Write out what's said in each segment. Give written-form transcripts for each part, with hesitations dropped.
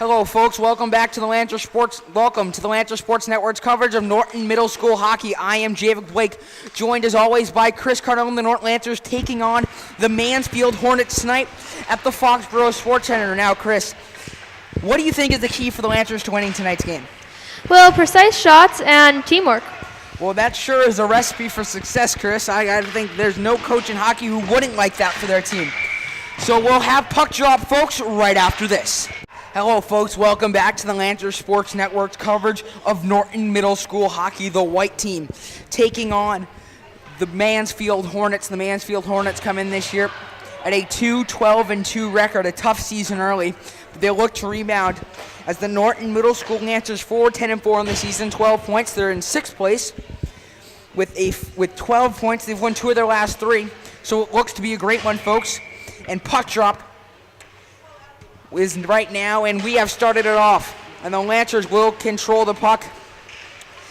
Hello, folks. Welcome back to the Lancer Sports. Welcome to the Lancer Sports Network's coverage of Norton Middle School hockey. I am Javik Blake, joined as always by Chris Cardone. The Norton Lancers taking on the Mansfield Hornets tonight at the Foxborough Sports Center. Now, Chris, what do you think is the key for the Lancers to winning tonight's game? Well, precise shots and teamwork. Well, that sure is a recipe for success, Chris. I think there's no coach in hockey who wouldn't like that for their team. So we'll have puck drop, folks, right after this. Hello, folks. Welcome back to the Lancer Sports Network's coverage of Norton Middle School hockey. The white team taking on the Mansfield Hornets. The Mansfield Hornets come in this year at a 2-12-2 record, a tough season early. But they look to rebound as the Norton Middle School Lancers 4-10-4 on the season, 12 points. They're in sixth place with 12 points. They've won 2 of their last 3, so it looks to be a great one, folks. And puck drop is right now, and we have started it off. And the Lancers will control the puck.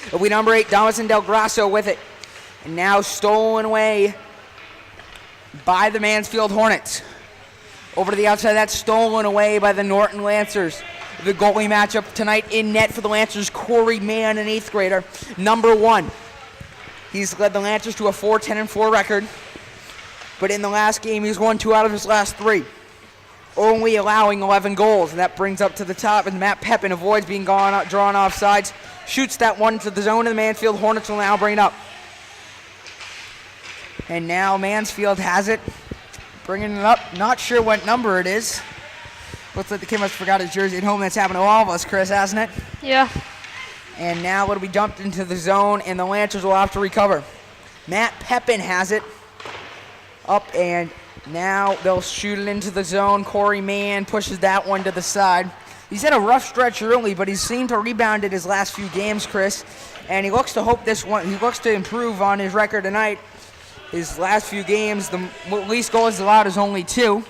It'll be number 8, Donaldson Del Grasso with it. And now stolen away by the Mansfield Hornets. Over to the outside, that's stolen away by the Norton Lancers. The goalie matchup tonight in net for the Lancers, Corey Mann, an 8th grader, number 1. He's led the Lancers to a 4-10-4 record. But in the last game, he's won 2 out of his last 3. Only allowing 11 goals, and that brings up to the top, and Matt Pepin avoids being drawn off sides, shoots that one to the zone, and the Mansfield Hornets will now bring it up. And now Mansfield has it, bringing it up. Not sure what number it is. Looks like the kid must have forgot his jersey at home. That's happened to all of us, Chris, hasn't it? Yeah. And now it'll be dumped into the zone, and the Lancers will have to recover. Matt Pepin has it up, and now they'll shoot it into the zone. Corey Mann pushes that one to the side. He's had a rough stretch early, but he's seemed to rebound in his last few games, Chris. And he looks to hope this one. He looks to improve on his record tonight. His last few games, the least goals allowed is only 2.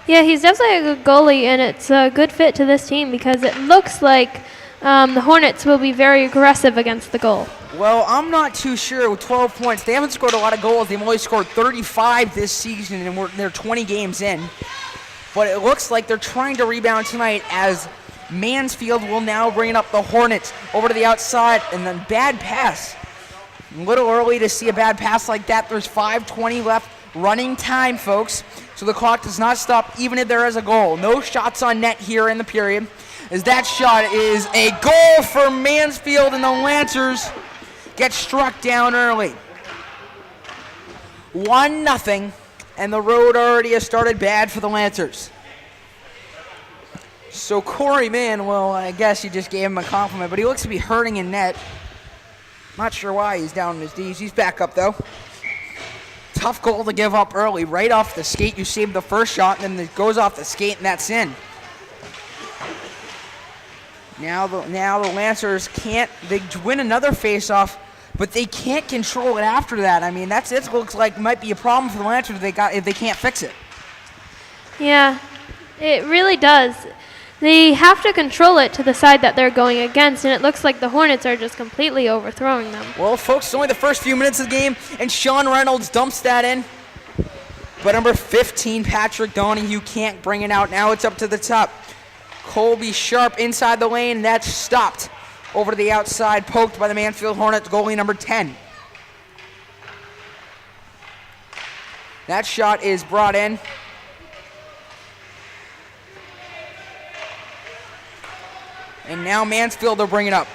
Yeah, he's definitely a good goalie, and it's a good fit to this team because it looks like the Hornets will be very aggressive against the goal. Well, I'm not too sure with 12 points. They haven't scored a lot of goals. They've only scored 35 this season, and they're 20 games in. But it looks like they're trying to rebound tonight as Mansfield will now bring up the Hornets over to the outside, and then bad pass. A little early to see a bad pass like that. There's 5:20 left running time, folks. So the clock does not stop even if there is a goal. No shots on net here in the period, as that shot is a goal for Mansfield, and the Lancers get struck down early. 1-0, and the road already has started bad for the Lancers. So Corey Mann, well, I guess you just gave him a compliment, but he looks to be hurting in net. Not sure why he's down in his D's. He's back up, though. Tough goal to give up early. Right off the skate, you saved the first shot, and then it goes off the skate, and that's in. Now the Lancers can't. They win another face-off, but they can't control it after that. I mean, it looks like might be a problem for the Lancers if they can't fix it. Yeah, it really does. They have to control it to the side that they're going against, and it looks like the Hornets are just completely overthrowing them. Well, folks, it's only the first few minutes of the game, and Sean Reynolds dumps that in. But number 15, Patrick Donahue, can't bring it out. Now it's up to the top. Colby Sharp inside the lane, and that's stopped. Over to the outside, poked by the Mansfield Hornets goalie, number 10. That shot is brought in. And now Mansfield will bring it up.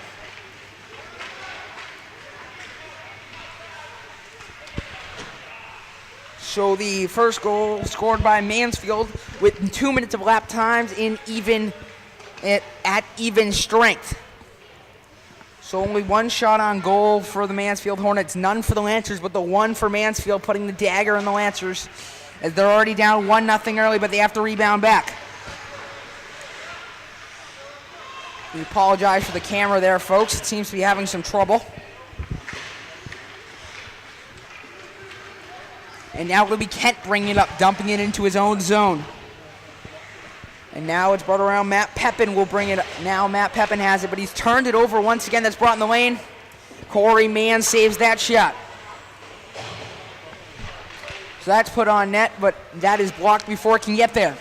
So the first goal scored by Mansfield with 2 minutes of lap times at even strength. So only 1 shot on goal for the Mansfield Hornets, none for the Lancers, but the 1 for Mansfield putting the dagger in the Lancers as they're already down 1-0 early, but they have to rebound back. We apologize for the camera there, folks. It seems to be having some trouble. And now it'll be Kent bringing it up, dumping it into his own zone. And now it's brought around. Matt Pepin will bring it up. Now Matt Pepin has it, but he's turned it over once again. That's brought in the lane. Corey Mann saves that shot. So that's put on net, but that is blocked before it can get there.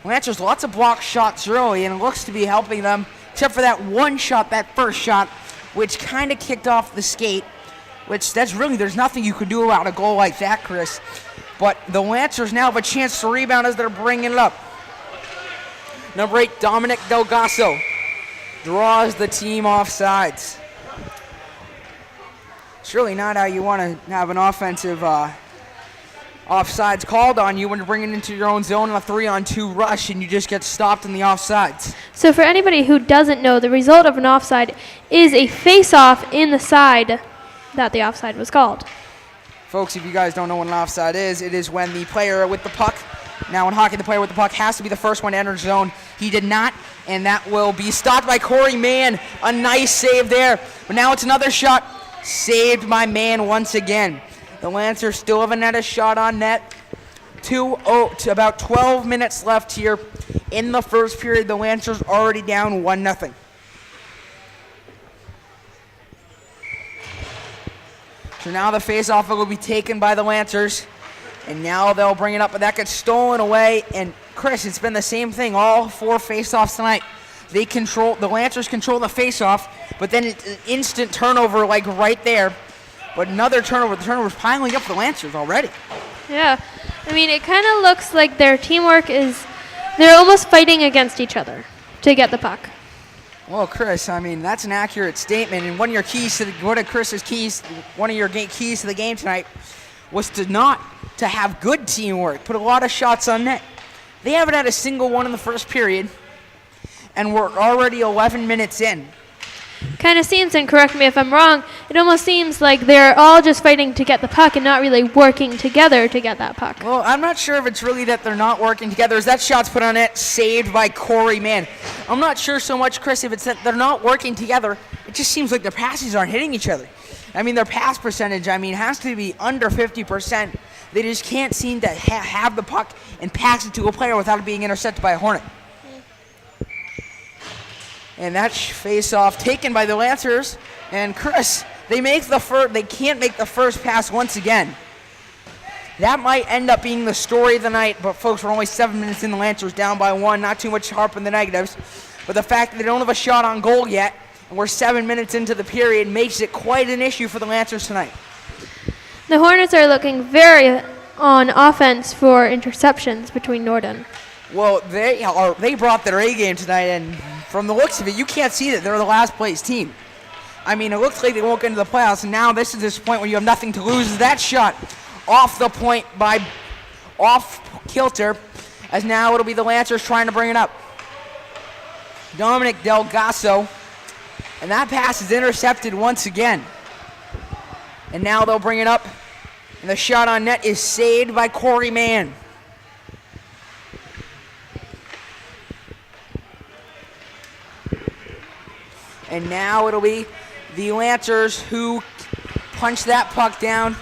Lancers lots of block shots early, and it looks to be helping them, except for that one shot, that first shot, which kind of kicked off the skate, which there's nothing you could do about a goal like that, Chris. But the Lancers now have a chance to rebound as they're bringing it up. Number 8, Dominic Delgasso draws the team offsides. It's really not how you want to have an offensive offsides called on you when you're bringing into your own zone on a 3-on-2 rush and you just get stopped in the offsides. So for anybody who doesn't know, the result of an offside is a face-off in the side that the offside was called. Folks, if you guys don't know what an offside is, it is when the player with the puck, now in hockey the player with the puck has to be the first one to enter the zone. He did not, and that will be stopped by Corey Mann. A nice save there. But now it's another shot, saved by Mann once again. The Lancers still haven't had a shot on net. To about 12 minutes left here in the first period. The Lancers already down 1-0. So now the face-off will be taken by the Lancers. And now they'll bring it up, but that gets stolen away. And Chris, it's been the same thing all 4 face-offs tonight. The Lancers control the face-off, but then it's an instant turnover like right there. But another turnover. The turnover's piling up for the Lancers already. Yeah. I mean, it kind of looks like their teamwork they're almost fighting against each other to get the puck. Well, Chris, I mean, that's an accurate statement. And one of your keys to the game tonight was to have good teamwork, put a lot of shots on net. They haven't had a single one in the first period, and we're already 11 minutes in. Kind of seems, and correct me if I'm wrong, it almost seems like they're all just fighting to get the puck and not really working together to get that puck. Well, I'm not sure if it's really that they're not working together, as that shot's put on net, saved by Corey Mann. I'm not sure so much, Chris, if it's that they're not working together. It just seems like their passes aren't hitting each other. I mean, their pass percentage, has to be under 50%. They just can't seem to have the puck and pass it to a player without it being intercepted by a Hornet. And that face-off taken by the Lancers. And Chris, they can't make the first pass once again. That might end up being the story of the night, but folks, we're only 7 minutes in. The Lancers down by 1. Not too much harp in the negatives. But the fact that they don't have a shot on goal yet, and we're 7 minutes into the period, makes it quite an issue for the Lancers tonight. The Hornets are looking very on offense for interceptions between Norton. Well, they brought their A game tonight, and from the looks of it, you can't see that they're the last place team. I mean, it looks like they won't get into the playoffs, and now this is this point where you have nothing to lose. That shot off the point off kilter, as now it'll be the Lancers trying to bring it up. Dominic Delgasso, and that pass is intercepted once again. And now they'll bring it up, and the shot on net is saved by Corey Mann. And now it'll be the Lancers who punch that puck down.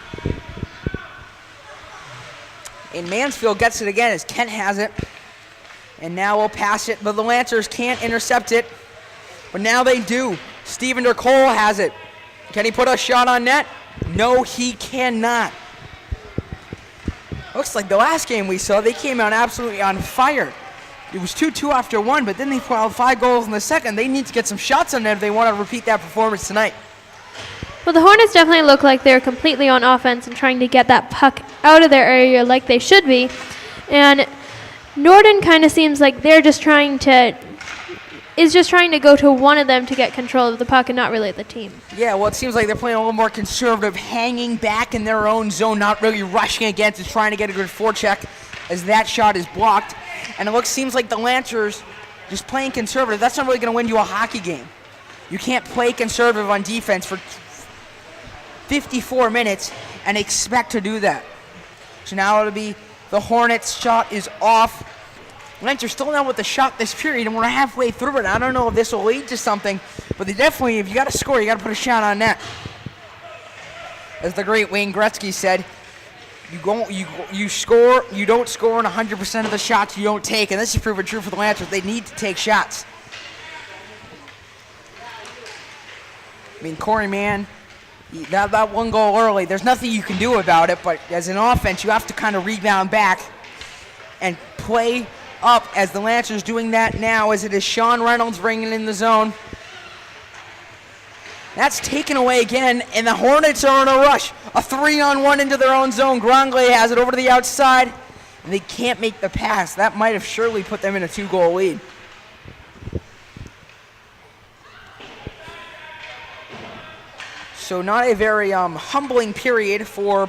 And Mansfield gets it again as Kent has it. And now we'll pass it, but the Lancers can't intercept it. But now they do. Steven Dercole has it. Can he put a shot on net? No, he cannot. Looks like the last game we saw, they came out absolutely on fire. It was 2-2 after 1, but then they filed 5 goals in the second. They need to get some shots on net if they want to repeat that performance tonight. Well, the Hornets definitely look like they're completely on offense and trying to get that puck out of their area like they should be. And Norton kind of seems like they're just trying to go to one of them to get control of the puck and not really the team. Yeah, well, it seems like they're playing a little more conservative, hanging back in their own zone, not really rushing against it, trying to get a good forecheck as that shot is blocked. And it seems like the Lancers just playing conservative. That's not really going to win you a hockey game. You can't play conservative on defense for 54 minutes and expect to do that. So now it'll be the Hornets' shot is off. Lancers still down with the shot this period, and we're halfway through it. I don't know if this will lead to something, but they definitely, if you got to score, you got to put a shot on net. As the great Wayne Gretzky said, you score, you don't score, and 100% of the shots you don't take, and this is proven true for the Lancers. They need to take shots. I mean, Corey Mann, that one goal early, there's nothing you can do about it, but as an offense, you have to kind of rebound back and play up as the Lancers doing that now as it is Sean Reynolds bringing in the zone. That's taken away again, and the Hornets are in a rush. A 3-on-1 into their own zone. Grangle has it over to the outside, and they can't make the pass. That might have surely put them in a 2-goal lead. So not a very humbling period for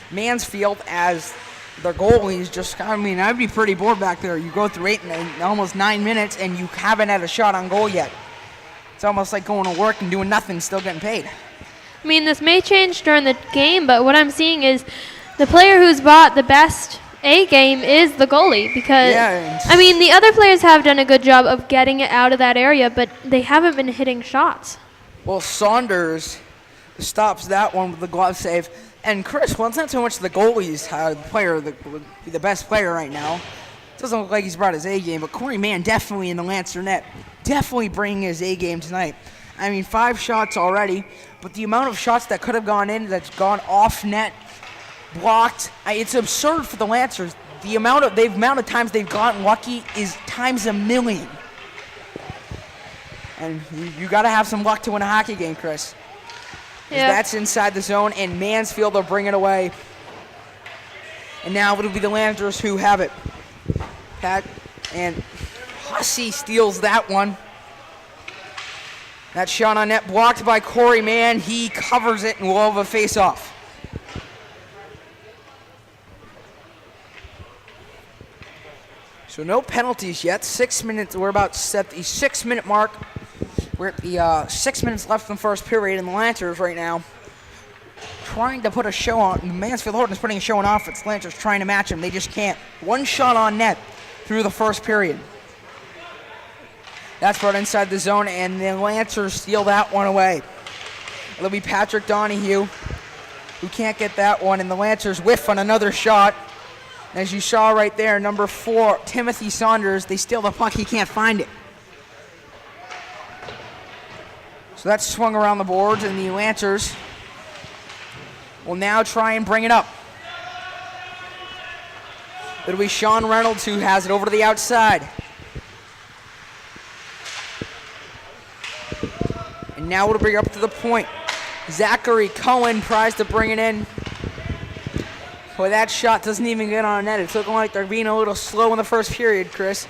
Mansfield as their goalies just, I'd be pretty bored back there. You go through 8 and almost 9 minutes, and you haven't had a shot on goal yet. It's almost like going to work and doing nothing, still getting paid. I mean, this may change during the game, but what I'm seeing is the player who's bought the best A game is the goalie because, I mean, the other players have done a good job of getting it out of that area, but they haven't been hitting shots. Well, Saunders stops that one with the glove save. And Chris, well, it's not so much the goalie's the best player right now. It doesn't look like he's brought his A game, but Corey Mann definitely in the Lancer net. Definitely bringing his A game tonight. I mean, 5 shots already, but the amount of shots that could have gone in, that's gone off net, blocked, it's absurd for the Lancers. The amount of times they've gotten lucky is times a million. And you got to have some luck to win a hockey game, Chris. Yeah. That's inside the zone, and Mansfield will bring it away. And now it'll be the Lancers who have it. Pat and Hussey steals that one. That shot on net blocked by Corey Mann. He covers it and will have a face-off. So no penalties yet. 6 minutes. We're about at the 6-minute mark. We're at the 6 minutes left in the first period, and the Lancers right now trying to put a show on. Mansfield Horton is putting a show on offense. Lancers trying to match them. They just can't. 1 shot on net through the first period. That's brought inside the zone, and the Lancers steal that one away. It'll be Patrick Donahue who can't get that one, and the Lancers whiff on another shot. As you saw right there, number 4, Timothy Saunders, they steal the puck. He can't find it. So that's swung around the boards, and the Lancers will now try and bring it up. It'll be Sean Reynolds who has it over to the outside. And now it'll bring it up to the point. Zachary Cohen tries to bring it in. Boy, that shot doesn't even get on net. It's looking like they're being a little slow in the first period, Chris.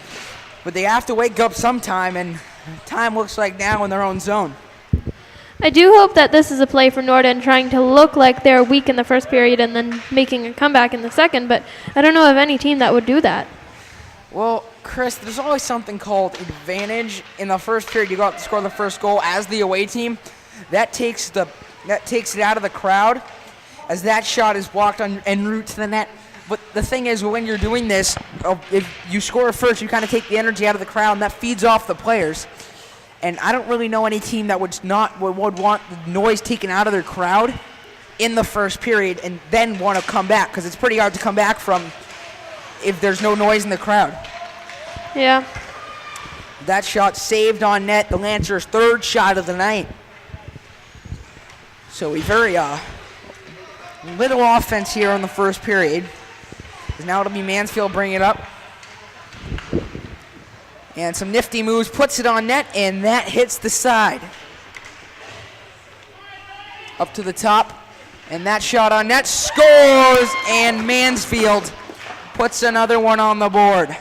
But they have to wake up sometime, and time looks like now in their own zone. I do hope that this is a play for Norton, trying to look like they're weak in the first period and then making a comeback in the second, but I don't know of any team that would do that. Well, Chris, there's always something called advantage. In the first period, you go out to score the first goal as the away team. That takes it out of the crowd as that shot is blocked en route to the net. But the thing is, when you're doing this, if you score first, you kind of take the energy out of the crowd, and that feeds off the players. And I don't really know any team that would want the noise taken out of their crowd in the first period and then want to come back, because it's pretty hard to come back from if there's no noise in the crowd. Yeah. That shot saved on net, the Lancers' 3rd shot of the night. So a very little offense here in the first period. Now it'll be Mansfield bringing it up. And some nifty moves, puts it on net, and that hits the side. Up to the top, and that shot on net scores, and Mansfield puts another one on the board.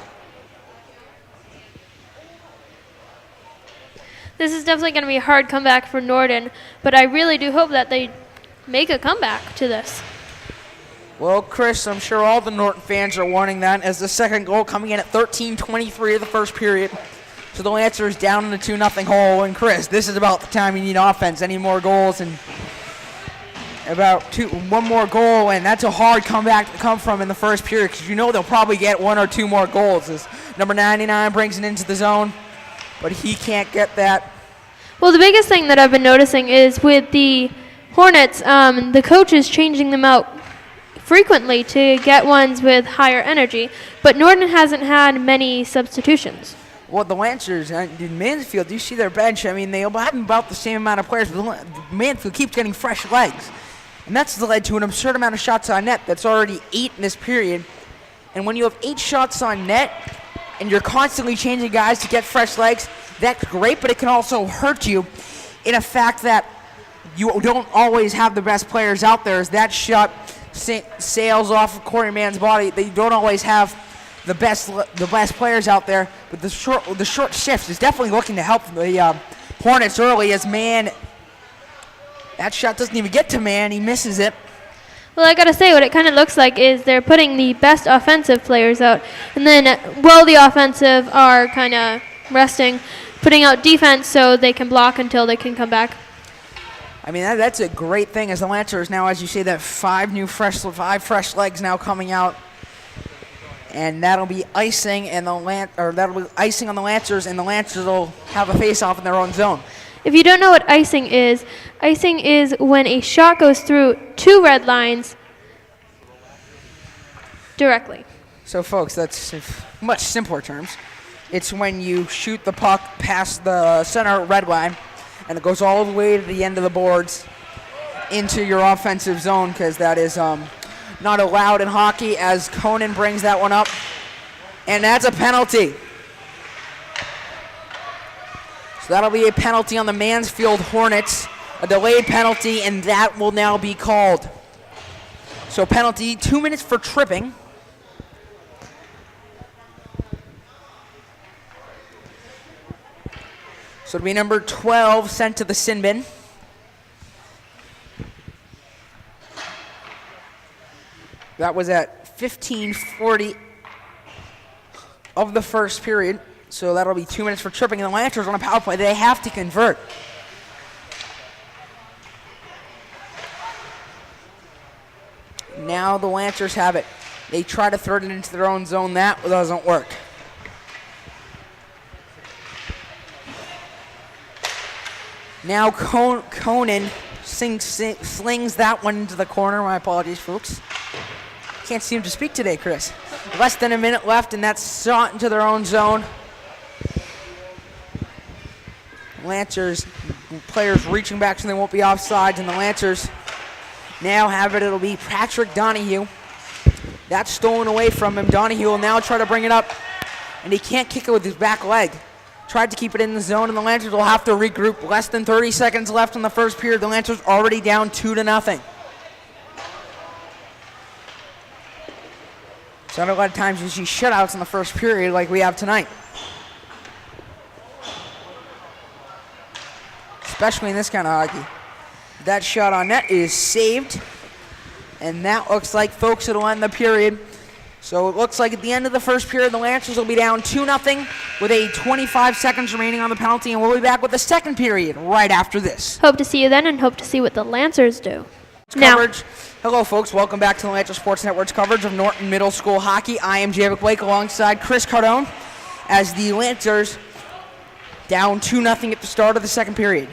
This is definitely going to be a hard comeback for Norton, but I really do hope that they make a comeback to this. Well, Chris, I'm sure all the Norton fans are wanting that, as the second goal coming in at 13:23 of the first period. So the Lancers down in the 2-0 hole. And Chris, this is about the time you need offense. Any more goals and one more goal, and that's a hard comeback to come from in the first period, because you know they'll probably get 1 or 2 more goals as number 99 brings it into the zone, but he can't get that. Well, the biggest thing that I've been noticing is with the Hornets, the coach is changing them out frequently to get ones with higher energy, but Norton hasn't had many substitutions. Well, the Lancers in Mansfield, you see their bench. I mean, they have about the same amount of players, but Mansfield keeps getting fresh legs. And that's led to an absurd amount of shots on net. That's already 8 in this period. And when you have 8 shots on net and you're constantly changing guys to get fresh legs, that's great, but it can also hurt you in a fact that you don't always have the best players out there. As that shot sails off of Corey Mann's body, they don't always have the best players out there. But the short shift is definitely looking to help the Hornets early, as Mann, that shot doesn't even get to Mann. He misses it. Well, I gotta say, what it kind of looks like is they're putting the best offensive players out, and then while the offensive are kind of resting, putting out defense so they can block until they can come back. I mean, that's a great thing, as the Lancers now, as you say, that 5 fresh legs now coming out, and that'll be icing on the Lancers, and the Lancers will have a face-off in their own zone. If you don't know what icing is when a shot goes through 2 red lines directly. So, folks, that's in much simpler terms. It's when you shoot the puck past the center red line, and it goes all the way to the end of the boards into your offensive zone, because that is not allowed in hockey, as Conan brings that one up. And that's a penalty. So that'll be a penalty on the Mansfield Hornets, a delayed penalty, and that will now be called. So penalty, 2 minutes for tripping. So it'll be number 12 sent to the sin bin. That was at 15:40 of the first period. So that'll be 2 minutes for tripping. And the Lancers on a power play. They have to convert. Now the Lancers have it. They try to throw it into their own zone. That doesn't work. Now Conan slings that one into the corner. My apologies, folks. Can't seem to speak today, Chris. Less than a minute left, and that's shot into their own zone. Lancers players reaching back so they won't be offsides, and the Lancers now have it. It'll be Patrick Donahue. That's stolen away from him. Donahue will now try to bring it up, and he can't kick it with his back leg. Tried to keep it in the zone, and the Lancers will have to regroup. Less than 30 seconds left in the first period. The Lancers already down 2-0. So not a lot of times you see shutouts in the first period like we have tonight. Especially in this kind of hockey. That shot on net is saved. And that looks like, folks, it'll end the period. So it looks like at the end of the first period, the Lancers will be down 2-0 with 25 seconds remaining on the penalty, and we'll be back with the second period right after this. Hope to see you then, and hope to see what the Lancers do. Coverage. Hello, folks. Welcome back to the Lancer Sports Network's coverage of Norton Middle School hockey. I am Javic Blake alongside Chris Cardone as the Lancers down 2-0 at the start of the second period.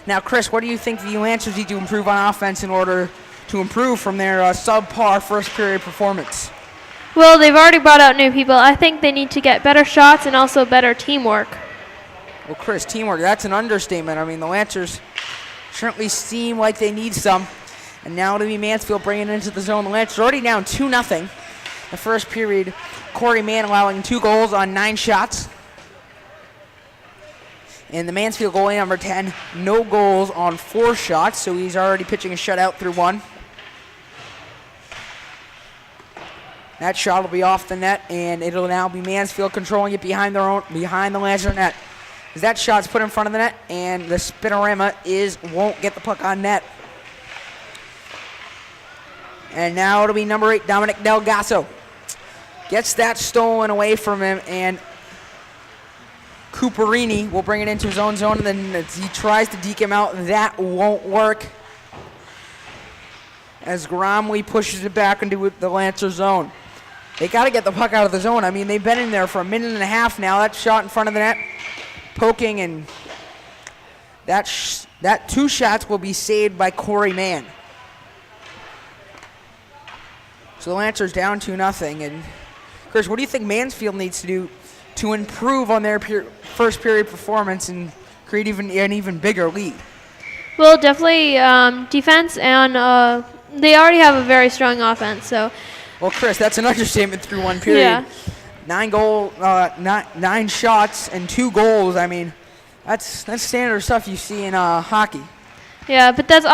Now, Chris, what do you think the Lancers need to improve on offense in order to improve from their subpar first period performance? Well, they've already brought out new people. I think they need to get better shots and also better teamwork. Well, Chris, teamwork, that's an understatement. I mean, the Lancers certainly seem like they need some. And now it'll be Mansfield bringing it into the zone. The Lancers are already down 2-0. The first period, Corey Mann allowing 2 goals on 9 shots. And the Mansfield goalie, number 10, no goals on 4 shots, so he's already pitching a shutout through 1. That shot will be off the net, and it'll now be Mansfield controlling it behind the Lancer net. As that shot's put in front of the net, and the spinorama won't get the puck on net. And now it'll be number 8, Dominic Delgasso. Gets that stolen away from him, and Cooperini will bring it into his own zone, and then he tries to deke him out. That won't work, as Gromley pushes it back into the Lancer zone. They got to get the puck out of the zone. I mean, they've been in there for a minute and a half now. That shot in front of the net, poking, and that 2 shots will be saved by Corey Mann. So the Lancers down 2-0. And Chris, what do you think Mansfield needs to do to improve on their first period performance and create an even bigger lead? Well, definitely defense, and they already have a very strong offense. So Well, Chris, that's an understatement through one period. Yeah. 9 shots and 2 goals. I mean, that's standard stuff you see in hockey. Yeah, but that's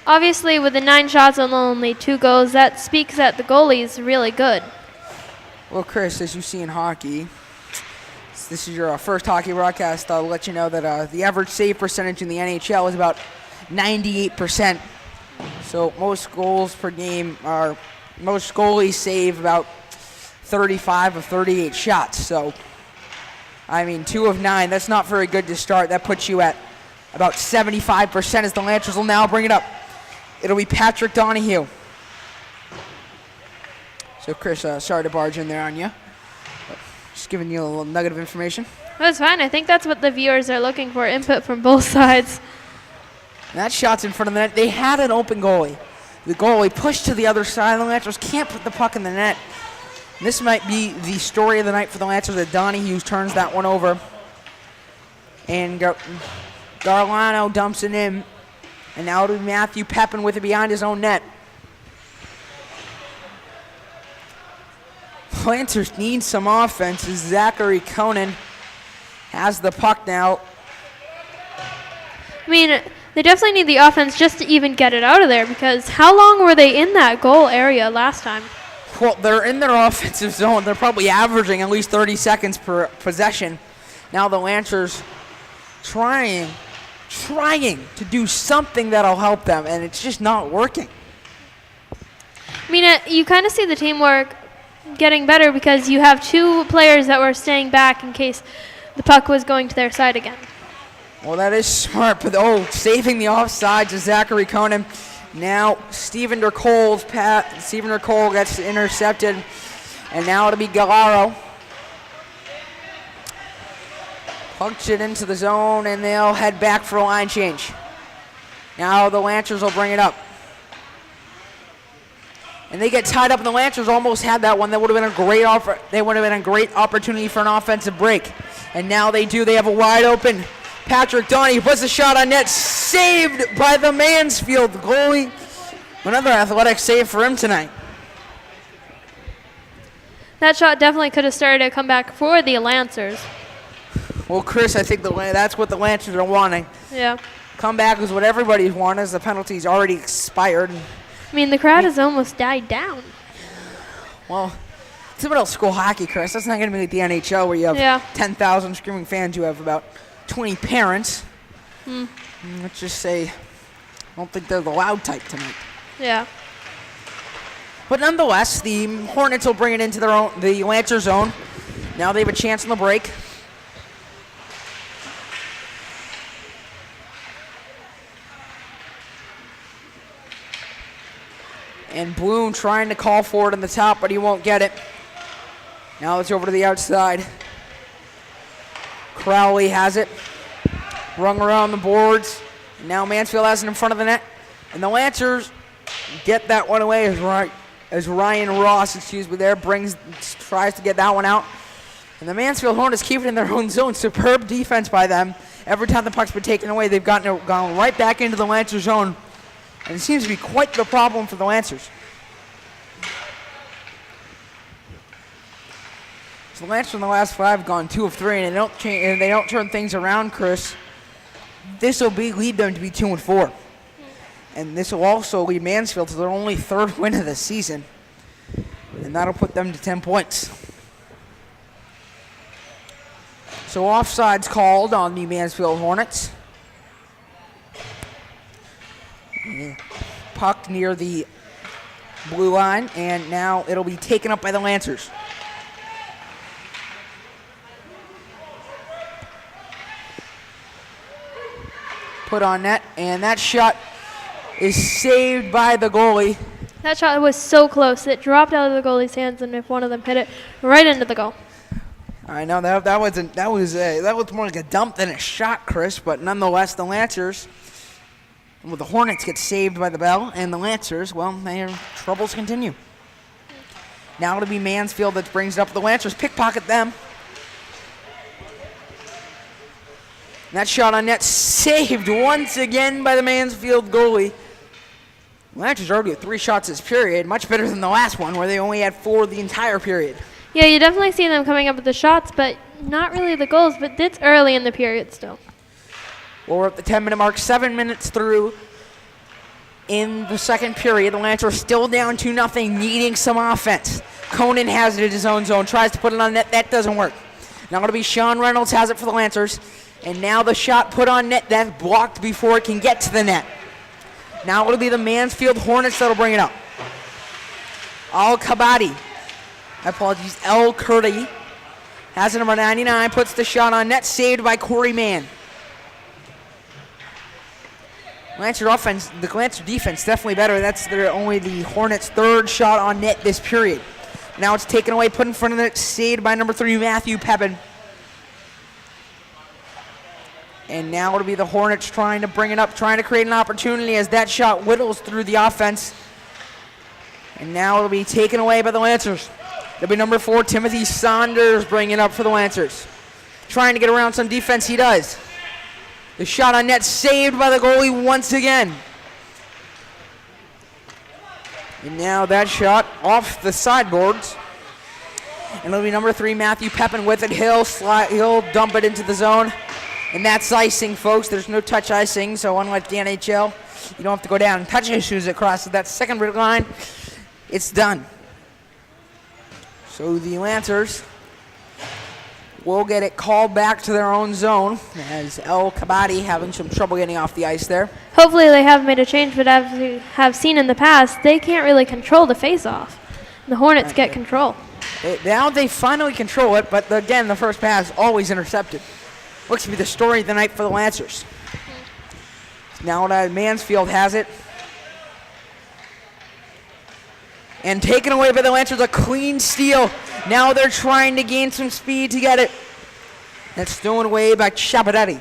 obviously with the 9 shots and only 2 goals, that speaks that the goalie is really good. Well, Chris, as you see in hockey, this is your first hockey broadcast. I'll let you know that the average save percentage in the NHL is about 98%. So most goals per game most goalies save about 35 of 38 shots. So, I mean, 2 of 9, that's not very good to start. That puts you at about 75% as the Lancers will now bring it up. It'll be Patrick Donahue. So, Chris, sorry to barge in there on you. Just giving you a little nugget of information. That's fine. I think that's what the viewers are looking for, input from both sides. And that shot's in front of the net. They had an open goalie. The goalie pushed to the other side. The Lancers can't put the puck in the net. And this might be the story of the night for the Lancers, that Donahue turns that one over. And Garlano dumps it in. And now it'll be Matthew Pepin with it behind his own net. Lancers need some offense as Zachary Conan has the puck now. I mean, they definitely need the offense just to even get it out of there, because how long were they in that goal area last time? Well, they're in their offensive zone. They're probably averaging at least 30 seconds per possession. Now the Lancers trying to do something that'll help them, and it's just not working. I mean, you kind of see the teamwork getting better because you have 2 players that were staying back in case the puck was going to their side again. Well, that is smart, but saving the offsides is Zachary Conan. Now Steven Dercole gets intercepted, and now it'll be Galaro. Punch it into the zone, and they'll head back for a line change. Now the Lancers will bring it up. And they get tied up, and the Lancers almost had that one. That would have been a great offer. They would have been a great opportunity for an offensive break. And now they do. They have a wide open Patrick Donahue puts a shot on net, saved by the Mansfield goalie. Another athletic save for him tonight. That shot definitely could have started a comeback for the Lancers. Well, Chris, I think that's what the Lancers are wanting. Yeah. Comeback is what everybody's wanting, as the penalty's already expired. I mean, the crowd has almost died down. Well, it's a middle school hockey, Chris. That's not going to be like the NHL where you have 10,000 screaming fans. You have about 20 parents. Let's just say, I don't think they're the loud type tonight. Yeah. But nonetheless, the Hornets will bring it into the Lancer zone. Now they have a chance on the break. And Bloom trying to call for it on the top, but he won't get it. Now it's over to the outside. Crowley has it. Rung around the boards. And now Mansfield has it in front of the net. And the Lancers get that one away as Ryan Ross, tries to get that one out. And the Mansfield Hornets keep it in their own zone. Superb defense by them. Every time the puck's been taken away, they've gone right back into the Lancer zone. And it seems to be quite the problem for the Lancers. So the Lancers in the last 5 have gone 2 of 3, and they don't turn things around, Chris. This will lead them to be 2 and 4. And this will also lead Mansfield to their only 3rd win of the season. And that'll put them to 10 points. So offsides called on the Mansfield Hornets. Puck near the blue line, and now it'll be taken up by the Lancers. Put on net, and that shot is saved by the goalie. That shot was so close. It dropped out of the goalie's hands, and if one of them hit it right into the goal. I know that was more like a dump than a shot, Chris. But nonetheless, the Lancers, the Hornets get saved by the bell, and the Lancers, their troubles continue. Now it'll be Mansfield that brings it up. The Lancers pickpocket them. And that shot on net saved once again by the Mansfield goalie. Lancers already with 3 shots this period, much better than the last one where they only had 4 the entire period. Yeah, you definitely see them coming up with the shots, but not really the goals, but it's early in the period still. Well, we're at the 10-minute mark, 7 minutes through in the second period. The Lancers still down 2-0, needing some offense. Conan has it in his own zone, tries to put it on net. That doesn't work. Now going to be Sean Reynolds has it for the Lancers. And now the shot put on net, that's blocked before it can get to the net. Now it'll be the Mansfield Hornets that'll bring it up. Al-Kabadi. El Kurdi has it, number 99, puts the shot on net, saved by Corey Mann. Lancer offense, the Lancer defense definitely better. That's only the Hornets' 3rd shot on net this period. Now it's taken away, put in front of the net, saved by number 3, Matthew Pepin. And now it'll be the Hornets trying to bring it up, trying to create an opportunity as that shot whittles through the offense. And now it'll be taken away by the Lancers. It'll be number 4, Timothy Saunders, bringing it up for the Lancers. Trying to get around some defense, he does. The shot on net saved by the goalie once again. And now that shot off the sideboards. And it'll be number 3, Matthew Pepin with it. He'll dump it into the zone. And that's icing, folks. There's no touch icing, so unlike the NHL, you don't have to go down and touch issues across that second red line. It's done. So the Lancers will get it called back to their own zone as El Kabadi having some trouble getting off the ice there. Hopefully they have made a change, but as we have seen in the past, they can't really control the face-off. The Hornets get control. Now they finally control it, but again, the first pass always intercepted. Looks to be the story of the night for the Lancers. Now Mansfield has it. And taken away by the Lancers, a clean steal. Now they're trying to gain some speed to get it. That's stolen away by Chapadetti.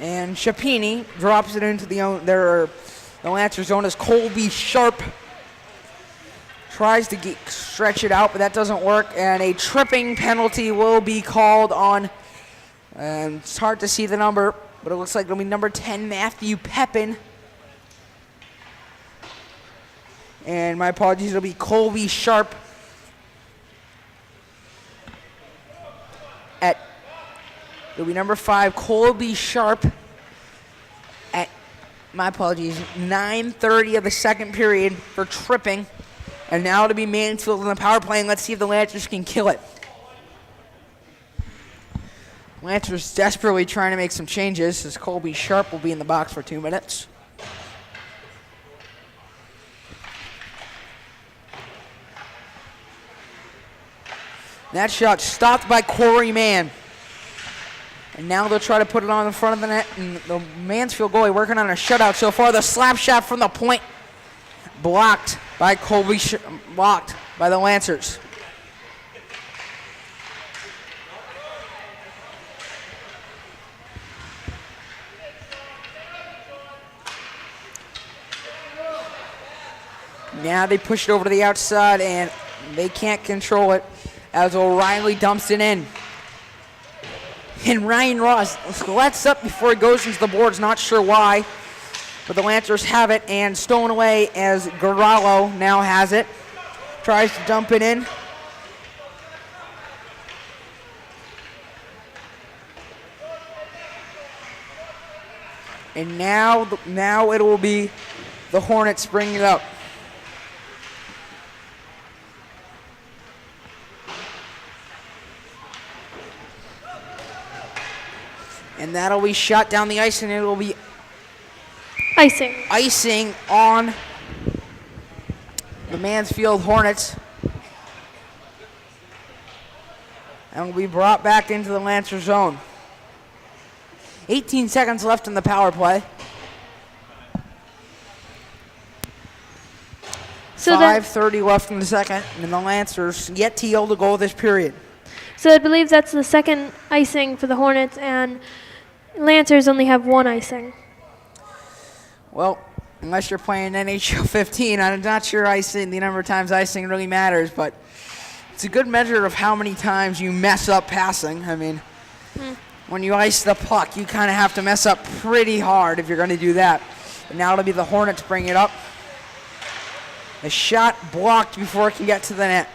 And Chapini drops it into the Lancers zone as Colby Sharp tries to stretch it out, but that doesn't work. And a tripping penalty will be called on, it's hard to see the number, but it looks like it'll be number 10, Matthew Pepin. And my apologies, it'll be Colby Sharp. It'll be number 5, Colby Sharp. At, my apologies, 9:30 of the second period for tripping. And now it'll be Mansfield in the power play, and let's see if the Lancers can kill it. Lancers desperately trying to make some changes as Colby Sharp will be in the box for 2 minutes. That shot stopped by Corey Mann. And now they'll try to put it on the front of the net. And the Mansfield goalie working on a shutout so far. The slap shot from the point blocked by blocked by the Lancers. Now they push it over to the outside and they can't control it as O'Reilly dumps it in. And Ryan Ross lets up before he goes into the boards, not sure why. But the Lancers have it and stolen away as Garalo now has it. Tries to dump it in. And now it will be the Hornets bringing it up. And that'll be shot down the ice, and it will be icing on the Mansfield Hornets. And will be brought back into the Lancer zone. 18 seconds left in the power play. So 5:30 left in the second, and the Lancers yet to yield a goal this period. So I believe that's the second icing for the Hornets, and Lancers only have 1 icing. Well, unless you're playing NHL 15, I'm not sure the number of times icing really matters, but it's a good measure of how many times you mess up passing. I mean, when you ice the puck, you kind of have to mess up pretty hard if you're going to do that. And now it'll be the Hornets bring it up. The shot blocked before it can get to the net.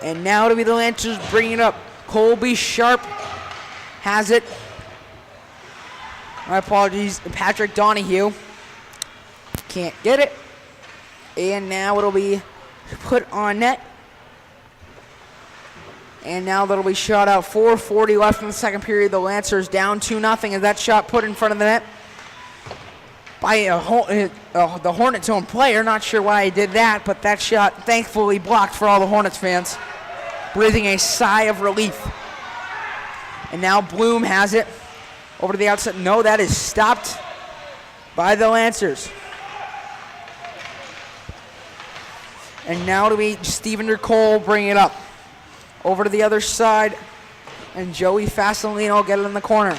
And now it'll be the Lancers bringing it up. Colby Sharp has it. My apologies, Patrick Donahue can't get it. And now it'll be put on net. And now that'll be shot out. 4:40 left in the second period. The Lancers down 2-0 as that shot put in front of the net by the Hornets' own player. Not sure why he did that, but that shot thankfully blocked for all the Hornets fans, breathing a sigh of relief. And now Bloom has it over to the outside. No, that is stopped by the Lancers. And now to be Stephen Cole bring it up over to the other side, and Joey Fasolino get it in the corner.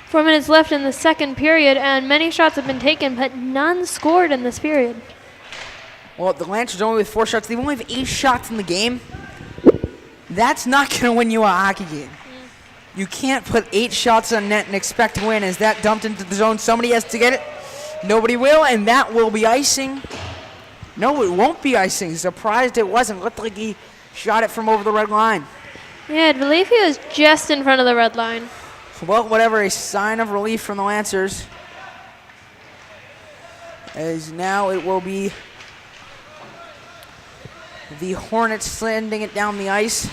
4 minutes left in the second period, and many shots have been taken, but none scored in this period. Well, the Lancers only with 4 shots. They only have 8 shots in the game. That's not going to win you a hockey game. You can't put 8 shots on net and expect to win. As that dumped into the zone, somebody has to get it. Nobody will, and that will be icing. No, it won't be icing. Surprised it wasn't. Looked like he shot it from over the red line. Yeah, I believe he was just in front of the red line. Well, whatever, a sign of relief from the Lancers. As now it will be the Hornets sending it down the ice.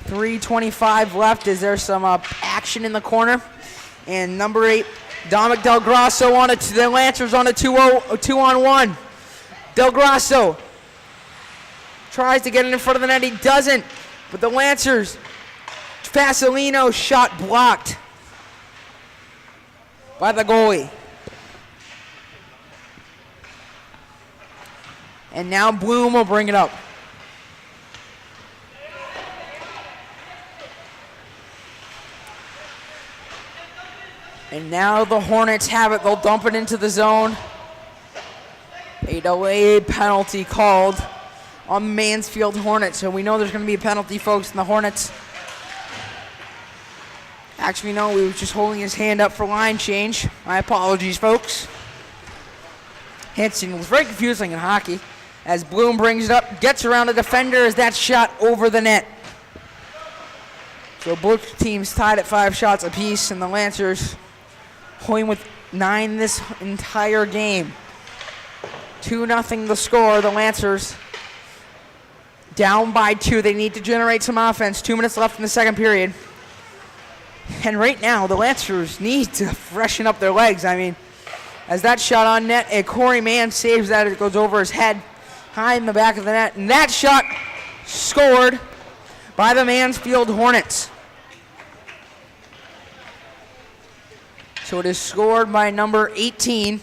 3:25 left. Is there some action in the corner? And number 8, Dominic Del Grasso on it. The Lancers on a 2-on-1. Del Grasso tries to get it in front of the net. He doesn't. But the Lancers, Fasolino shot blocked by the goalie. And now Bloom will bring it up. And now the Hornets have it. They'll dump it into the zone. A delayed penalty called on Mansfield Hornets. So we know there's going to be a penalty, folks, and the Hornets. Actually, no, we were just holding his hand up for line change. My apologies, folks. Hansen was very confusing in hockey. As Bloom brings it up, gets around the defender as that shot over the net. So both teams tied at 5 shots apiece, and the Lancers holding with 9 this entire game. 2-0 the score. The Lancers down by 2. They need to generate some offense. 2 minutes left in the second period. And right now, the Lancers need to freshen up their legs. I mean, as that shot on net, and Corey Mann saves that, it goes over his head, high in the back of the net. And that shot scored by the Mansfield Hornets. So it is scored by number 18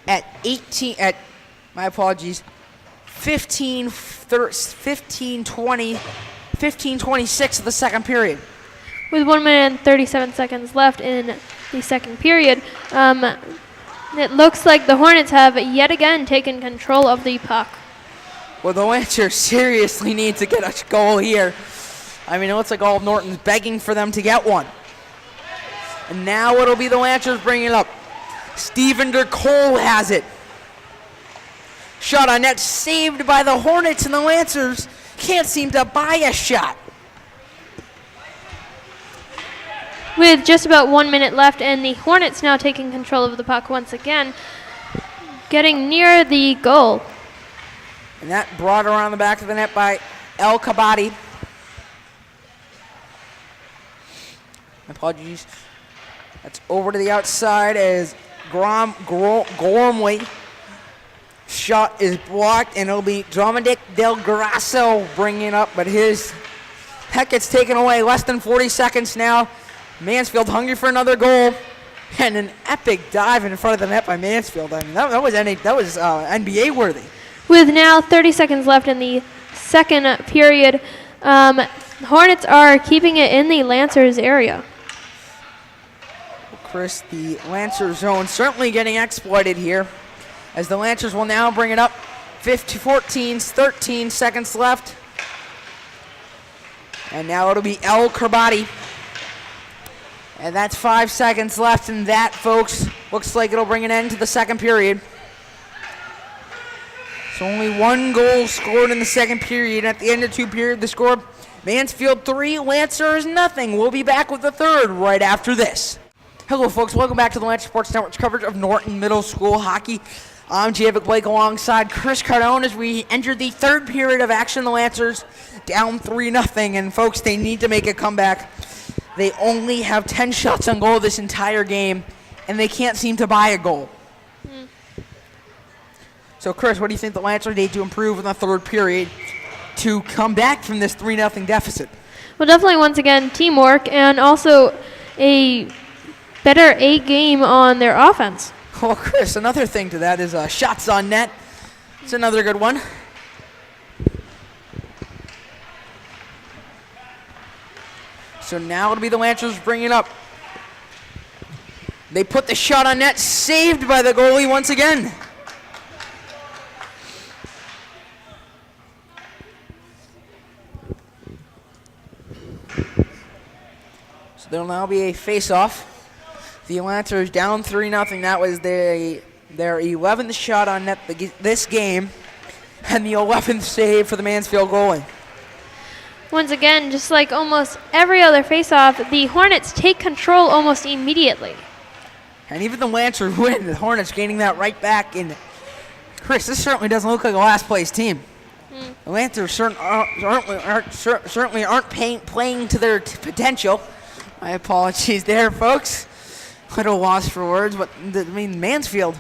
at 15:26 of the second period. With 1 minute and 37 seconds left in the second period, it looks like the Hornets have yet again taken control of the puck. Well, the Lancers seriously need to get a goal here. I mean, it looks like all of Norton's begging for them to get one. And now it'll be the Lancers bringing it up. Stephen Cole has it. Shot on net, saved by the Hornets, and the Lancers can't seem to buy a shot. With just about 1 minute left, and the Hornets now taking control of the puck once again, getting near the goal. And that brought around the back of the net by El Kabadi. Apologies. That's over to the outside as Gormley shot is blocked, and it'll be Dominic Del Grasso bringing it up, but his heck gets taken away. Less than 40 seconds now. Mansfield hungry for another goal, and an epic dive in front of the net by Mansfield. I mean, that was NBA worthy. With now 30 seconds left in the second period, Hornets are keeping it in the Lancers area. Chris, the Lancer zone certainly getting exploited here as the Lancers will now bring it up. 13 seconds left. And now it'll be El Karbati. And that's 5 seconds left, and that, folks, looks like it'll bring an end to the second period. So only one goal scored in the second period. At the end of 2 periods, the score, Mansfield 3, Lancers nothing. We'll be back with the third right after this. Hello, folks. Welcome back to the Lancer Sports Network's coverage of Norton Middle School hockey. I'm Javik Blake alongside Chris Cardone as we enter the third period of action. The Lancers down 3-0, and folks, they need to make a comeback. They only have 10 shots on goal this entire game, and they can't seem to buy a goal. So, Chris, what do you think the Lancers need to improve in the third period to come back from this 3-0 deficit? Well, definitely, once again, teamwork and also a better A game on their offense. Well, Chris, another thing to that is shots on net. It's another good one. So now it'll be the Lancers bringing it up. They put the shot on net, saved by the goalie once again. So there'll now be a face-off. The Lancers down 3-0. That was their 11th shot on net this game, and the 11th save for the Mansfield goalie. Once again, just like almost every other face-off, the Hornets take control almost immediately. And even the Lancers win, the Hornets gaining that right back. And Chris, this certainly doesn't look like a last-place team. The Lancers certainly aren't playing to their potential. My apologies there, folks. Little lost for words, but Mansfield,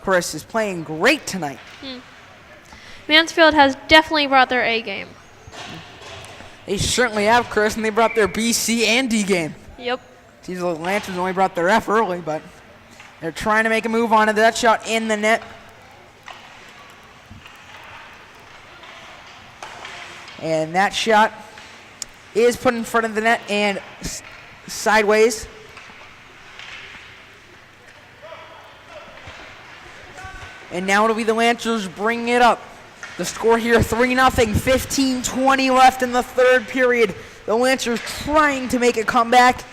Chris, is playing great tonight. Mansfield has definitely brought their A game. They certainly have, Chris, and they brought their B, C, and D game. Yep. These the Lancers only brought their F early, but they're trying to make a move on it. That shot in the net. And that shot is put in front of the net and sideways. And now it'll be the Lancers bringing it up. The score here, 3-0, 15:20 left in the third period. The Lancers trying to make a comeback.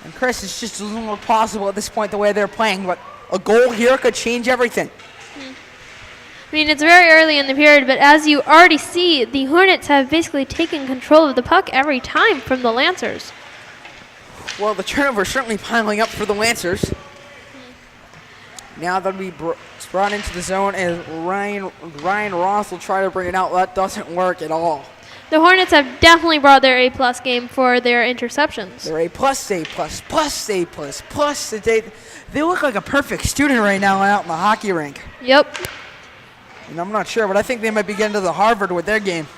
And Chris, it's just doesn't look possible at this point the way they're playing. But a goal here could change everything. I mean, it's very early in the period, but as you already see, the Hornets have basically taken control of the puck every time from the Lancers. Well, the turnover is certainly piling up for the Lancers. Now they'll be brought into the zone as Ryan Ross will try to bring it out. That doesn't work at all. The Hornets have definitely brought their A-plus game for their interceptions. They're A+, A+. They look like a perfect student right now out in the hockey rink. Yep. And I'm not sure, but I think they might be getting to the Harvard with their game.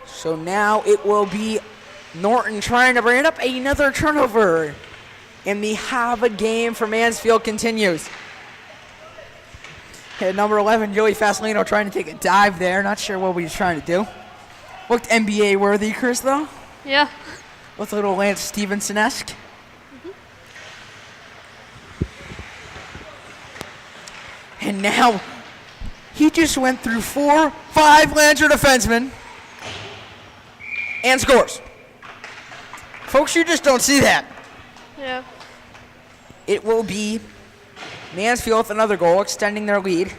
So now it will be Norton trying to bring it up. Another turnover. And the Harvard game for Mansfield continues. At number 11, Joey Fasolino trying to take a dive there. Not sure what he was trying to do. Looked NBA worthy, Chris, though. Yeah. With a little Lance Stevenson-esque. And now he just went through 4-5 Lancer defensemen and scores. Folks, you just don't see that. Yeah. It will be Mansfield with another goal, extending their lead.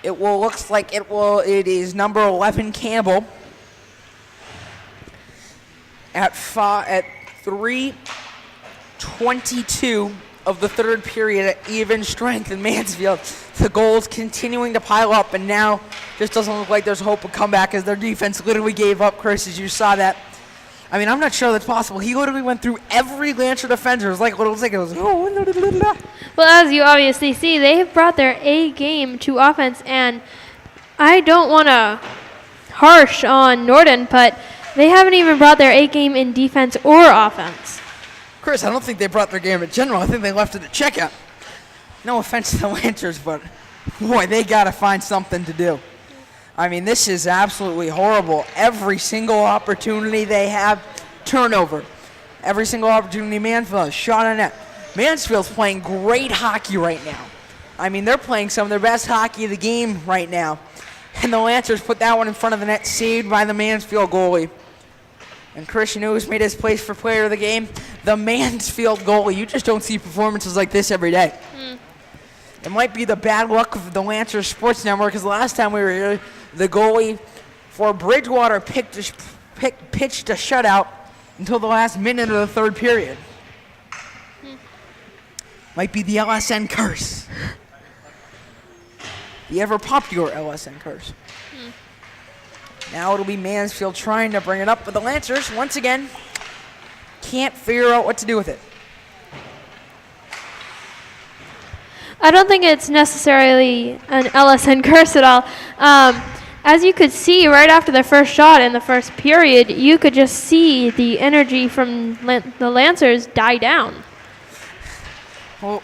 It is number 11 Campbell at 3:22 of the third period at even strength in Mansfield. The goals continuing to pile up, and now just doesn't look like there's hope of comeback as their defense literally gave up, Chris, as you saw that. I mean, I'm not sure that's possible. He literally went through every Lancer defender. It was like, Well, as you obviously see, they have brought their A game to offense, and I don't want to harsh on Norton, but they haven't even brought their A game in defense or offense. Chris, I don't think they brought their game in general. I think they left it at checkout. No offense to the Lancers, but boy, they got to find something to do. I mean, this is absolutely horrible. Every single opportunity they have, turnover. Every single opportunity, Mansfield, shot on net. Mansfield's playing great hockey right now. I mean, they're playing some of their best hockey of the game right now. And the Lancers put that one in front of the net, saved by the Mansfield goalie. And Christian Ooze made his place for player of the game. The Mansfield goalie. You just don't see performances like this every day. It might be the bad luck of the Lancers Sports Network, because last time we were here, the goalie for Bridgewater pitched a shutout until the last minute of the third period. Might be the LSN curse. The ever-popular LSN curse. Now it'll be Mansfield trying to bring it up, but the Lancers, once again, can't figure out what to do with it. I don't think it's necessarily an LSN curse at all. As you could see right after the first shot in the first period, you could just see the energy from the Lancers die down. Well,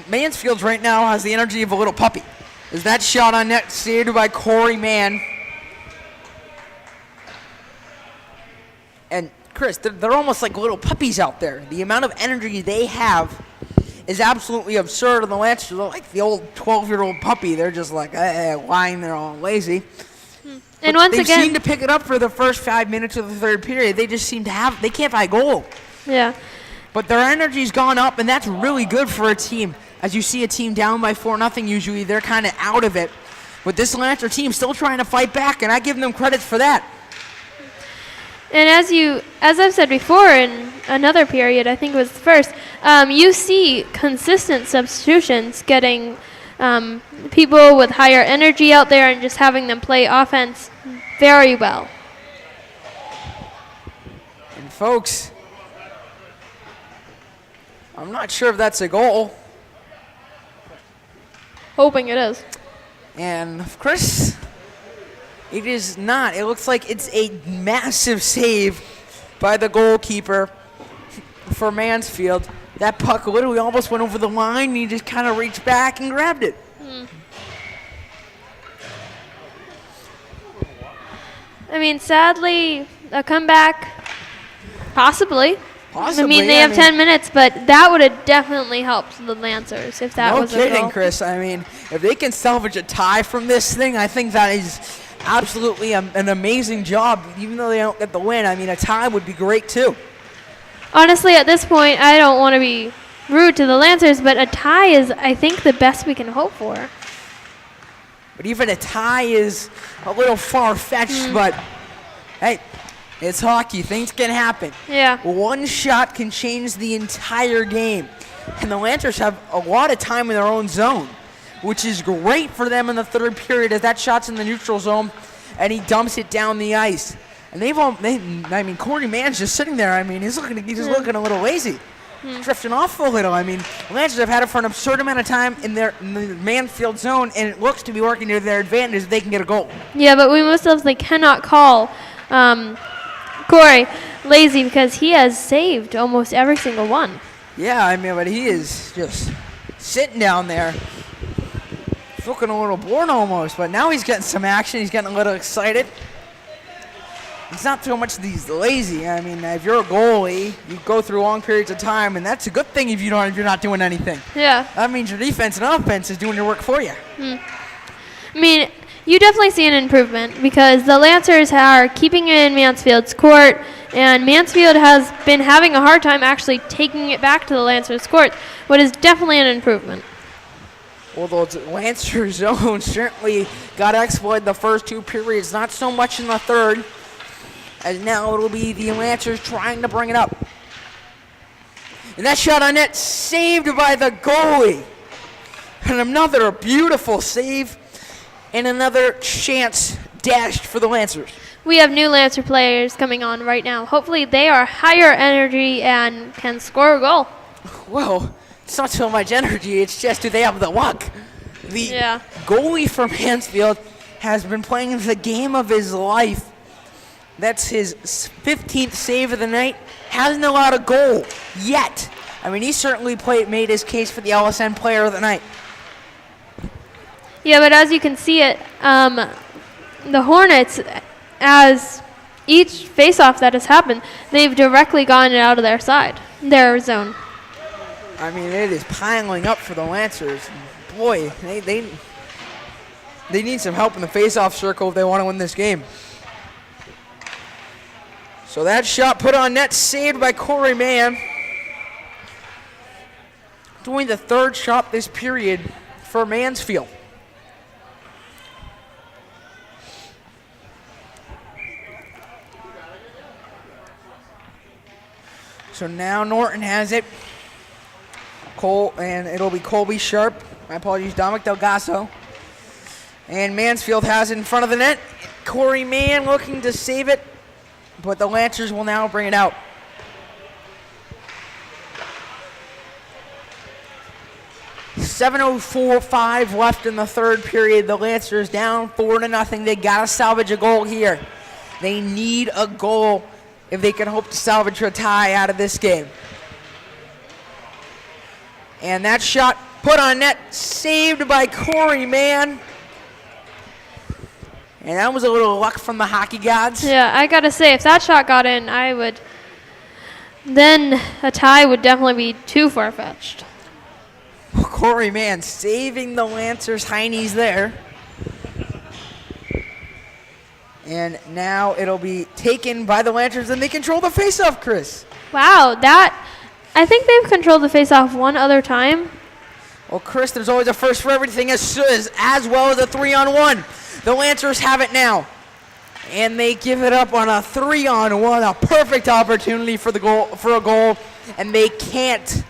Mansfield's right now has the energy of a little puppy. Is that shot on net saved by Corey Mann? And Chris, they're almost like little puppies out there. The amount of energy they have is absolutely absurd. And the Lancers are like the old 12-year-old puppy. They're just like lying there all lazy. And once they again, seem to pick it up for the first 5 minutes of the third period. They just seem to they can't find goal. yeah. But their energy's gone up, and that's really good for a team. As you see a team down by 4-0, usually they're kind of out of it. But this Lancer team still trying to fight back, and I give them credit for that. And as I've said before in another period, I think it was the first, you see consistent substitutions, getting people with higher energy out there and just having them play offense very well. And folks, I'm not sure if that's a goal. Hoping it is. And Chris, it is not. It looks like it's a massive save by the goalkeeper for Mansfield. That puck literally almost went over the line, and he just kind of reached back and grabbed it. I mean, sadly, a comeback, possibly. Possibly. I mean, they have 10 minutes, but that would have definitely helped the Lancers if that was a goal. No kidding, Chris. I mean, if they can salvage a tie from this thing, I think that is absolutely an amazing job. Even though they don't get the win, I mean, a tie would be great too. Honestly, at this point, I don't want to be rude to the Lancers, but a tie is, I think, the best we can hope for. But even a tie is a little far-fetched, but hey, it's hockey. Things can happen. Yeah. One shot can change the entire game. And the Lancers have a lot of time in their own zone, which is great for them in the third period as that shot's in the neutral zone and he dumps it down the ice. And Corey Mann's just sitting there. I mean, he's looking a little lazy. Drifting off a little. I mean, the Lancers have had it for an absurd amount of time in the Mansfield zone, and it looks to be working to their advantage if they can get a goal. Yeah, but we most definitely cannot call Corey lazy because he has saved almost every single one. Yeah, I mean, but he is just sitting down there. He's looking a little bored almost, but now he's getting some action. He's getting a little excited. It's not so much that he's lazy. I mean, if you're a goalie, you go through long periods of time, and that's a good thing if you're not doing anything. Yeah. That means your defense and offense is doing your work for you. I mean, you definitely see an improvement because the Lancers are keeping it in Mansfield's court, and Mansfield has been having a hard time actually taking it back to the Lancers' court, what is definitely an improvement. Well, those Lancer zones certainly got exploited the first two periods, not so much in the third. As now it'll be the Lancers trying to bring it up. And that shot on net saved by the goalie. And another beautiful save and another chance dashed for the Lancers. We have new Lancer players coming on right now. Hopefully they are higher energy and can score a goal. Well, it's not so much energy, it's just do they have the luck. The goalie from Mansfield has been playing the game of his life. That's his 15th save of the night. Hasn't allowed a goal yet. I mean, he certainly made his case for the LSN player of the night. Yeah, but as you can see it, the Hornets, as each face-off that has happened, they've directly gotten it out of their side, their zone. I mean, it is piling up for the Lancers. Boy, they need some help in the face-off circle if they want to win this game. So that shot put on net, saved by Corey Mann. Doing the third shot this period for Mansfield. So now Norton has it. And it'll be Colby Sharp. My apologies, Dominic Delgasso. And Mansfield has it in front of the net. Corey Mann looking to save it, but the Lancers will now bring it out. .7:04.5 left in the third period. The Lancers down 4-0. They got to salvage a goal here. They need a goal if they can hope to salvage a tie out of this game. And that shot put on net, saved by Corey Mann. And that was a little luck from the hockey gods. Yeah, I got to say, if that shot got in, then a tie would definitely be too far-fetched. Corey Mann saving the Lancers' heinies there. And now it'll be taken by the Lancers, and they control the faceoff, Chris. Wow, I think they've controlled the faceoff one other time. Well, Chris, there's always a first for everything, as well as a 3-on-1. The Lancers have it now, and they give it up on a 3-on-1, a perfect opportunity for a goal, and they can't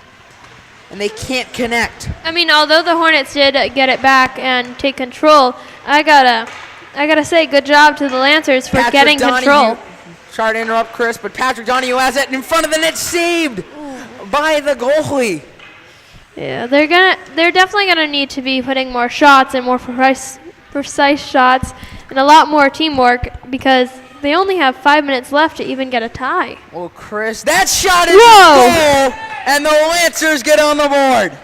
connect. I mean, although the Hornets did get it back and take control, I gotta say, good job to the Lancers for getting control. Sorry to interrupt, Chris, but Patrick Donahue has it in front of the net, saved by the goalie. Yeah, they're definitely gonna need to be putting more shots and more precise shots and a lot more teamwork, because they only have 5 minutes left to even get a tie. Well, Chris, that shot is goal, and the Lancers get on the board.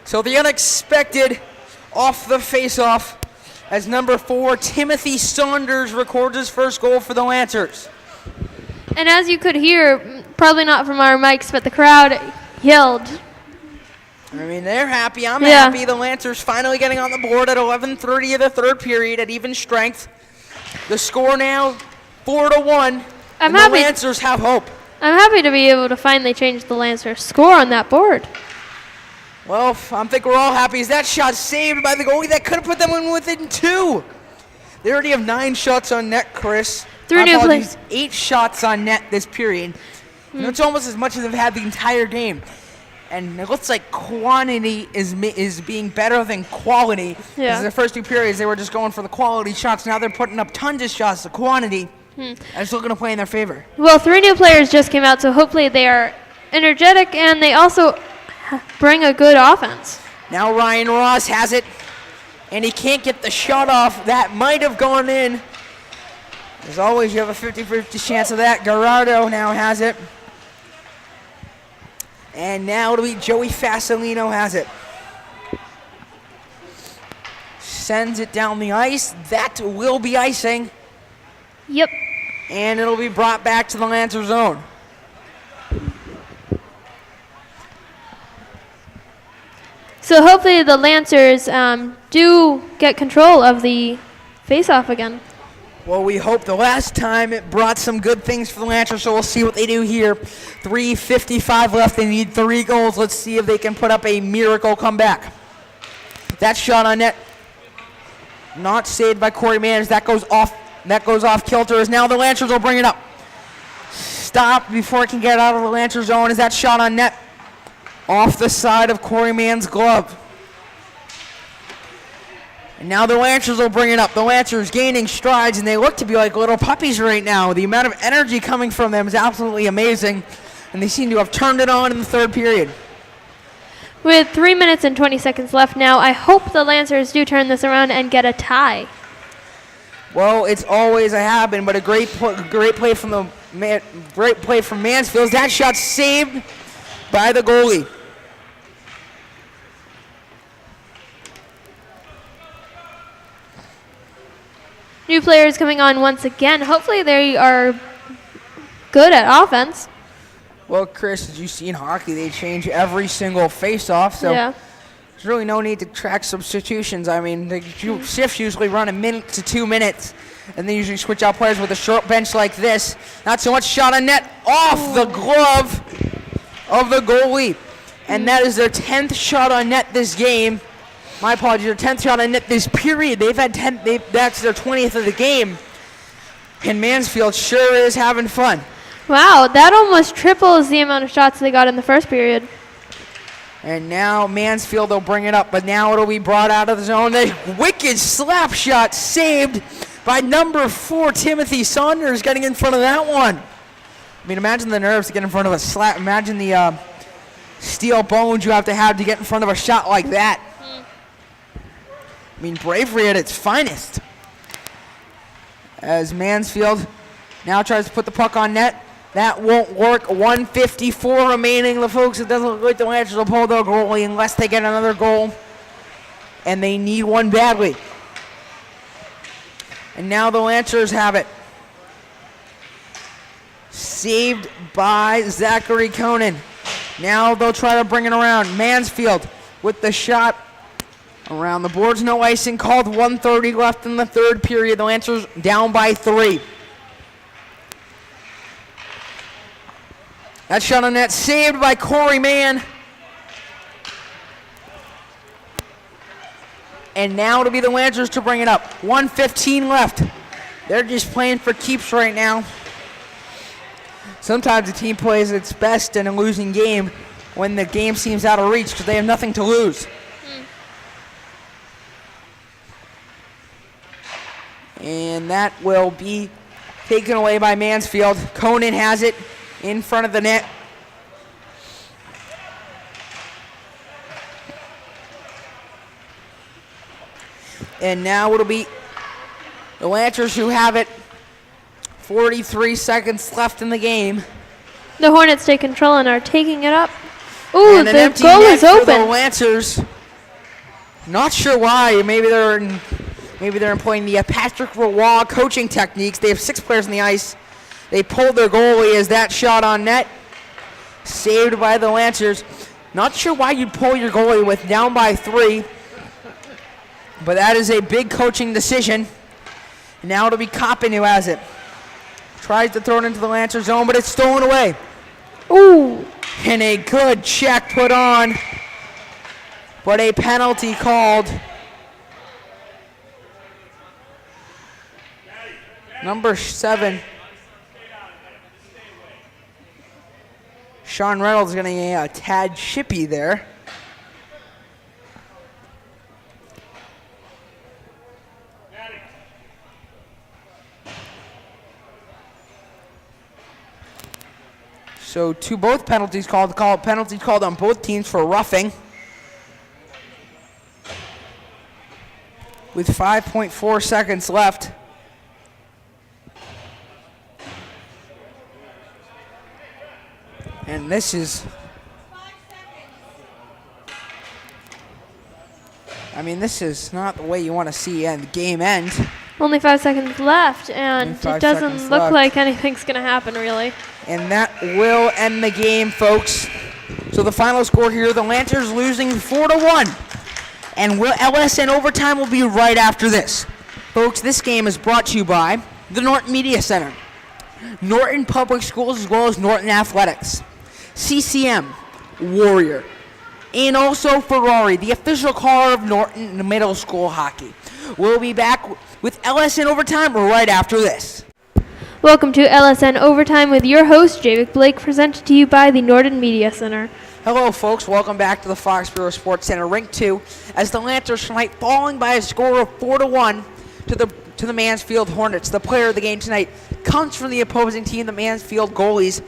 So the unexpected off the face-off, as number 4, Timothy Saunders, records his first goal for the Lancers. And as you could hear, probably not from our mics, but the crowd yelled. I mean, they're happy. I'm happy. The Lancers finally getting on the board at 11:30 of the third period at even strength. The score now 4-1. The Lancers have hope. I'm happy to be able to finally change the Lancers score on that board. Well, I think we're all happy. Is that shot saved by the goalie? That could have put them in within 2. They already have 9 shots on net, Chris. 3 new players. 8 shots on net this period. You know, it's almost as much as they've had the entire game. And it looks like quantity is being better than quality. Yeah. In the first 2 periods, they were just going for the quality shots. Now they're putting up tons of shots. The quantity is looking to play in their favor. Well, 3 new players just came out, so hopefully they are energetic, and they also bring a good offense. Now Ryan Ross has it, and he can't get the shot off. That might have gone in. As always, you have a 50-50 chance of that. Gerardo now has it. And now it'll be Joey Fasolino has it. Sends it down the ice. That will be icing. Yep. And it'll be brought back to the Lancer zone. So hopefully the Lancers do get control of the face-off again. Well, we hope. The last time it brought some good things for the Lancers, so we'll see what they do here. 3:55 left. They need 3 goals. Let's see if they can put up a miracle comeback. That shot on net, not saved by Corey Mann. That goes off kilter. As now the Lancers will bring it up. Stop before it can get out of the Lancer zone. Is that shot on net? Off the side of Corey Mann's glove. And now the Lancers will bring it up. The Lancers gaining strides, and they look to be like little puppies right now. The amount of energy coming from them is absolutely amazing, and they seem to have turned it on in the third period. With 3 minutes and 20 seconds left now, I hope the Lancers do turn this around and get a tie. Well, it's always a habit, but a great play from Mansfield. That shot saved by the goalie. New players coming on once again. Hopefully they are good at offense. Well, Chris, as you see in hockey, they change every single face-off, so Yeah. there's really no need to track substitutions. I mean, the shifts usually run a minute to 2 minutes, and they usually switch out players with a short bench like this. Not so much shot on net, off the glove of the goalie. And that is their 10th shot on net this game. My apologies, their 10th shot on net this period. They've had 10, that's their 20th of the game. And Mansfield sure is having fun. Wow, that almost triples the amount of shots they got in the first period. And now Mansfield will bring it up, but now it'll be brought out of the zone. A wicked slap shot saved by number 4, Timothy Saunders, getting in front of that one. I mean, imagine the nerves to get in front of a slap. Imagine the steel bones you have to get in front of a shot like that. I mean, bravery at its finest. As Mansfield now tries to put the puck on net. That won't work. 1:54 remaining. The folks, it doesn't look like the Lancers will pull their goalie unless they get another goal. And they need one badly. And now the Lancers have it. Saved by Zachary Conan. Now they'll try to bring it around. Mansfield with the shot around the boards. No icing called. 1:30 left in the third period. The Lancers down by 3. That shot on net saved by Corey Mann. And now it'll be the Lancers to bring it up. 1:15 left. They're just playing for keeps right now. Sometimes a team plays its best in a losing game when the game seems out of reach because they have nothing to lose. And that will be taken away by Mansfield. Conan has it in front of the net. And now it'll be the Lancers who have it. 43 seconds left in the game. The Hornets take control and are taking it up. Ooh, And an the empty goal net is for the open. Lancers. Not sure why. Maybe they're employing the Patrick Roy coaching techniques. They have 6 players on the ice. They pulled their goalie as that shot on net. Saved by the Lancers. Not sure why you'd pull your goalie with down by 3. But that is a big coaching decision. Now it'll be Coppin who has it. Tries to throw it into the Lancer zone, but it's stolen away. Ooh. And a good check put on. But a penalty called. Number 7. Sean Reynolds getting a tad chippy there. So both penalties called. Penalty called on both teams for roughing. With 5.4 seconds left. And this is, this is not the way you want to see the game end. Only 5 seconds left, and it doesn't seconds look left. like anything's going to happen, really. And that will end the game, folks. So the final score here, the Lancers losing 4-1. And LSN overtime will be right after this. Folks, this game is brought to you by the Norton Media Center, Norton Public Schools, as well as Norton Athletics, CCM, Warrior, and also Ferrari, the official car of Norton Middle School Hockey. We'll be back with LSN Overtime right after this. Welcome to LSN Overtime with your host, Javik Blake, presented to you by the Norton Media Center. Hello, folks. Welcome back to the Foxborough Sports Center, Rink 2, as the Lancers tonight falling by a score of 4-1 to the Mansfield Hornets. The player of the game tonight comes from the opposing team, the Mansfield goalies,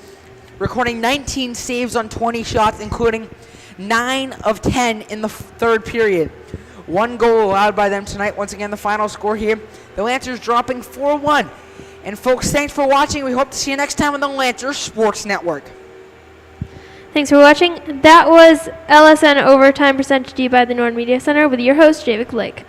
recording 19 saves on 20 shots, including 9 of 10 in the third period. 1 goal allowed by them tonight. Once again, the final score here, the Lancers dropping 4-1. And folks, thanks for watching. We hope to see you next time on the Lancers Sports Network. Thanks for watching. That was LSN Overtime presented to you by the Norton Media Center with your host, Javik Blake.